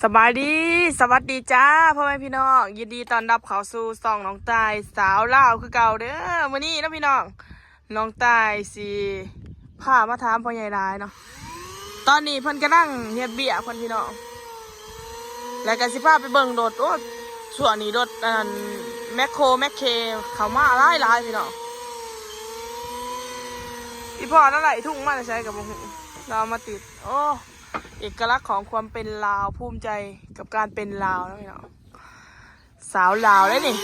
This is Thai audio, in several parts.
สบายดีสวัสดีจ้าพ่อแม่พี่น้องยินดีต้อนรับเข้าสู่ส่องน้องตายสาวลาวคือเก่าเด้อมื้อนี้นะพี่น้องน้องตายสิพามาถามพ่อใหญ่หลายเนาะตอนนี้เพิ่นกำลังเฮ็ดเบี้ยเพิ่นพี่น้องแล้วก็สิพาไปเบิ่งรถโอ้ส่วนนี้รถแมคโครแมคเคเข้ามาหลายพี่น้องอีพ่อนั่นแหละทุ่งมาใช้กับบ่ฮู้เรามาติดโอ้เอกลักษณ์ของความเป็นลาวภูมิใจกับการเป็นลาวนะพี่น้องสาวลาวเลยนี่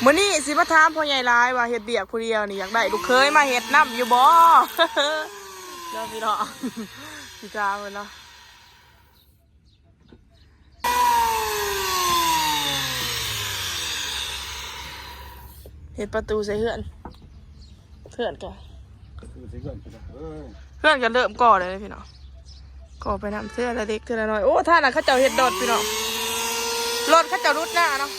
มื้อนี้สิมาถามพ่อใหญ่หลายว่าเฮ็ดเบียกผู้เดียวนี่อยากได้ลูกเคยมาเฮ็ดน้ำอยู่บ่ เนาะพี่น้องพี่จ้าเพิ่นเนาะเฮ็ดประตูใส่เฮือนก็เฮือนก็เริ่มก่อเลยพี่น้องก่อไปน้ำเสื้อละเล็กเสื้อละน้อยโอ้ท่าน่ะเขาเจ้าเฮ็ดดอดพี่น้องรถเขาเจ้ารุดหน้าเนาะ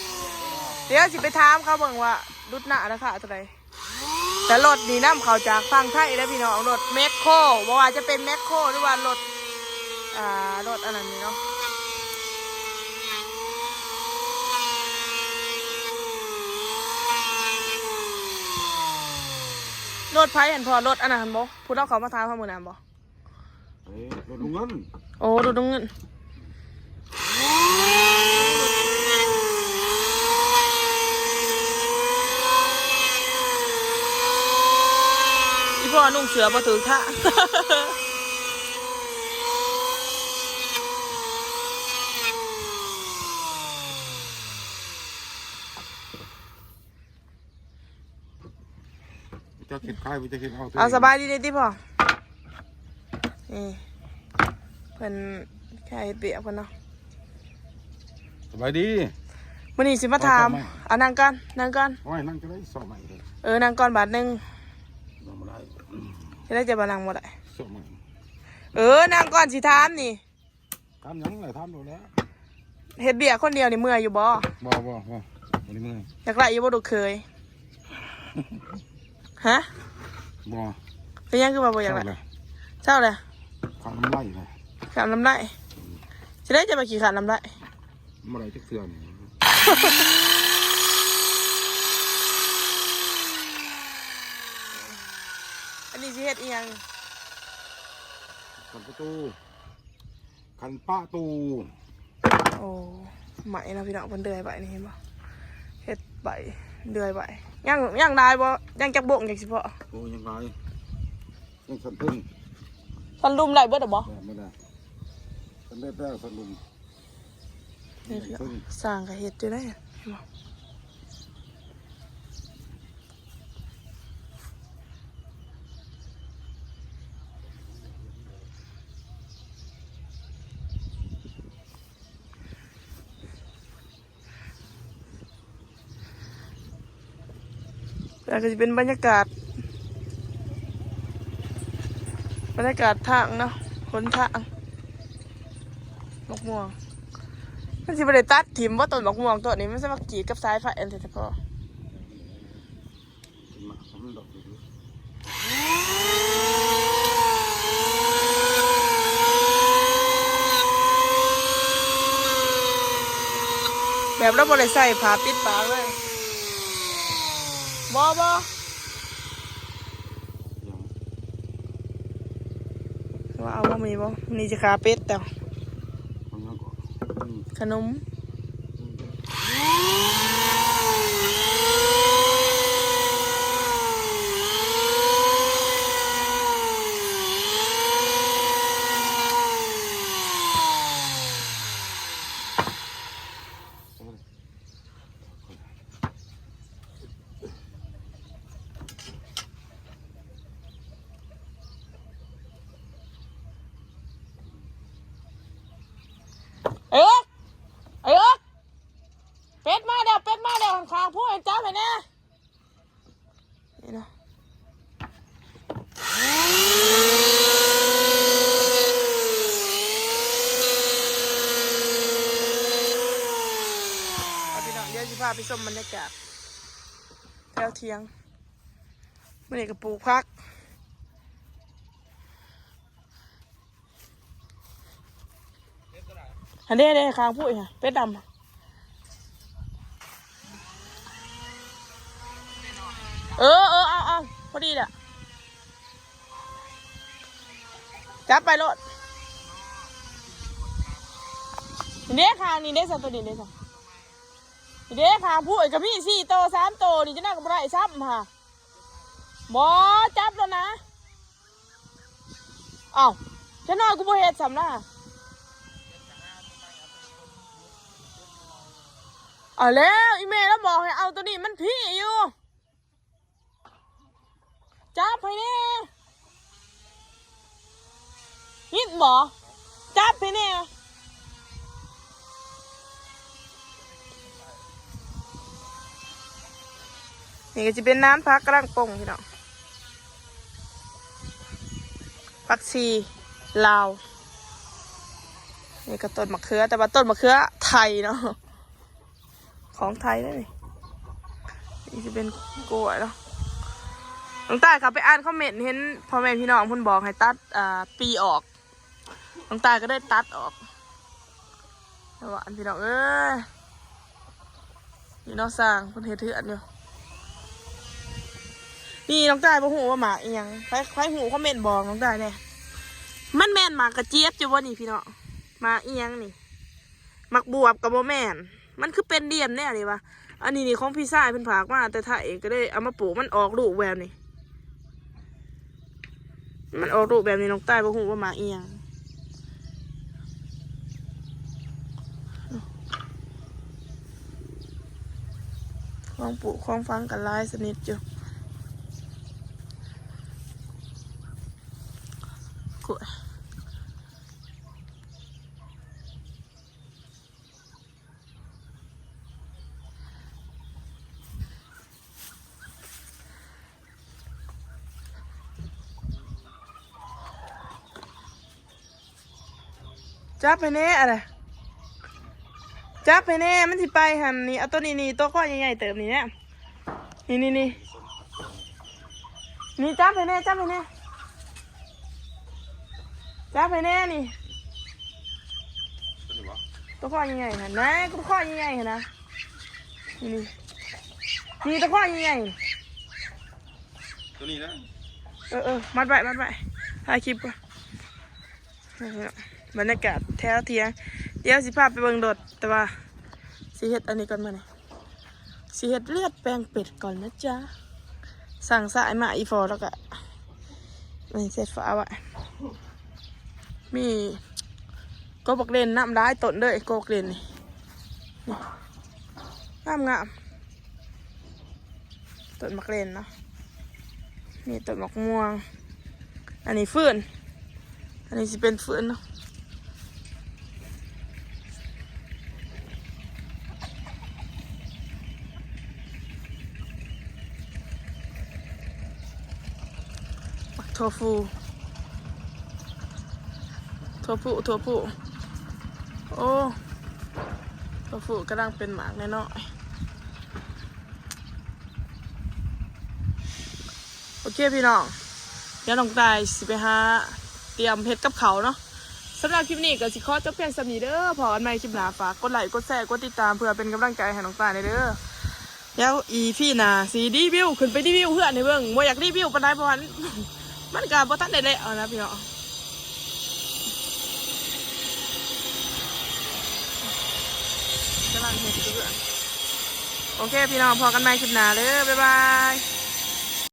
เดี๋ยวสิไปถามเขาเบิ่งว่ารุดหน้าราคาเท่าไหร่แต่รถนี่นำเขาจากฝั่งไทยนะพี่น้องรถแมคโครบ่ว่าจะเป็นแมคโครหรือว่ารถรถอันนั้นนี่เนาะรถไผเห็นพอรถอันนั้นบ่พูดเอาเขามาถามเขามื้อนั้นบ่รถลุงเงินโอ้รถเงินพ่อนุ่งเสือมาถึงท่าจะเก็บค่ายจะเก็บเอาสบายดีเลยที่พ่อนี่เพิ่นแค่เปียกเพิ่นเนาะสบายดีวันนี้สิมาถามเอานั่งก่อนนั่งก่อนโอ้ยนั่งจะได้สอบใหม่เลยนั่งก่อนบาทนึงนั่งมาได้จะได้จะมานั่งหมดได้สอบใหม่นั่งก่อนสิถามนี่ถามยังไงถามดูแล้วเฮ็ดเบียกคนเดียวนี่เมื่อยอยู่บ่วันนี้เมื่อยอยากไล่อยู่บ่ดูเคยฮะบ่เป็นยังคือว่าบ่อยากไล่เศร้าเลยขาดน้ำไหลเลยขาดน้ำไหลจะได้จะมาขี่ขาดน้ำไหลเมื่อไรจะเสื่อมอันนี้สิเฮ็ดอีหยังขันประตูขันป้าตูโอ้ไหมนะพี่น้องเพิ่นเดือยใบนี่เห็นบ่เฮ็ดใบเดือยใบยังได้บ่ยังจักบ่งจักสิพอโอ้ยังไงยังสันตึ้งสันลุมได้เบิดบ่ไม่ได้สันได้แป้งสันลุมนี่สร้างก็เฮ็ดอยู่ได้เห็นบ่แล้วก็จะเป็นบรรยากาศทางเนาะหนทางมะม่วงมันสิบ่ได้ตัดถิ่มว่าต้นมะม่วงต้นนี้มันสิมากีดกับสายไฟอันเฉพาะแบบเราบ่ได้ใส่ผ้าปิดปากเลยบ่ว่าเอาบ่มีบ่นี่จะขาเป็ดแต่ขนมเป็ดมาเด้อ าไปชมบรรยากาศแถวเทียงมื่อนี้ก็ปลูกพักอันนี้ได้ค้างพูดค่ะเป็ดดำเอาพอดีแหละจับไปรถนี่เด้ค้างนี่เด้สัตว์ตัวนี้เด้สัตว์นี่เด้ค้างพูดกับพี่4 โต 3 โตนี่จะน่ากับไรซ้ำค่ะบอจับแล้วนะอ้าวฉันนอนกูบ่เฮ็ดซ้ำนะเอาแล้วอีเมลแล้วบอกให้เอาตัวนี้มันพี่อยู่จับให้แน่ยิดบ่จับให้แน่นี่ก็จะเป็นน้ำพักกำลังป่งพี่น้องผักชีลาวนี่ก็ต้นมะเขือแต่ว่าต้นมะเขือไทยเนาะของไทยเลยนี่จะเป็นกล้วยเนาะน้องตายครับไปอ่านคอมเมนต์เห็นพ่อแม่พี่น้องพุ่นบอกให้ตัดปีออกน้องตายก็ได้ตัดออกแต่ว่าอันพี่น้องนี่น้องสร้างพุ่นเฮ็ดเถื่อนอยู่นี่น้องตายบ่ฮู้ว่าหมากอีหยังใครฮู้คอมเมนต์บอกน้องตายแน่มันแม่นหมากกระเจี๊ยบอยู่บ่นี่พี่น้องหมากอีหยังนี่หมากบวบกับบ่แม่นมันคือเป็นเดียมแน่เลยวะอันนี้นี่ของพี่ชายเพิ่นฝากมาแต่ไทยก็ได้เอามาปลูกมันออกลูกแบบนี้มันออกลูกแบบนี้น้องใต้บ่ฮู้ว่าหมากอีหยังของปลูกของฟังกันหลายสนิทอยู่กล้วยจับไปแน่อะไรจับไปแน่มันสิไปหันนี่เอาตัวนี้ตัวข้อใหญ่ๆเติมนี่เนี่ยนี่จับไปแน่นี่ตัวข้อใหญ่ๆหันนะตัวข้อใหญ่ๆหันนะนี่ตัวข้อใหญ่ๆตัวนี้นะมัดไว้ถ่ายคลิปก่อนบรรยากาศแถวเทียงเดี๋ยวสิพาไปเบิ่งโดดแต่ว่าสิเฮ็ดอันนี้ก่อนมาเนี่ยสิเฮ็ดเลือดแปลงเป็ดก่อนนะจ๊ะสั่งสายมาอีฟอแล้วก็นี่เสร็จฝาไว้มีก็บอกเล่นน้ำร้ายต้นด้วยโกกเล่นนี่งามต้นมักเล่นเนาะนี่ต้นมักม่วงอันนี้ฟืนอันนี้สิเป็นฟืนเนาะถั่วฟูโอ้ถั่วฟูกำลังเป็นหมากน้อยโอเคพี่น้องเดี๋ยวน้องตายสิไปหาเตรียมเห็ดกับเขาเนาะสำหรับคลิปนี้ก็สิขอจบเพียงสำนีเด้อพอกันใหม่คลิปหน้าฝากกดไลค์กดแชร์กดติดตามเพื่อเป็นกำลังใจให้น้องตายเด้อแล้วพี่น่ะสีรีวิวขึ้นไปรีวิวเพื่อนในเบื้องบ่อยากรีวิวปานใดเพราะมันก็บ่ทันได้เลยเอานะพี่น้องกำลังเห็ดเพื่อนโอเคพี่น้องพอกันใหม่คลิปหน้าเด้อบ๊ายบาย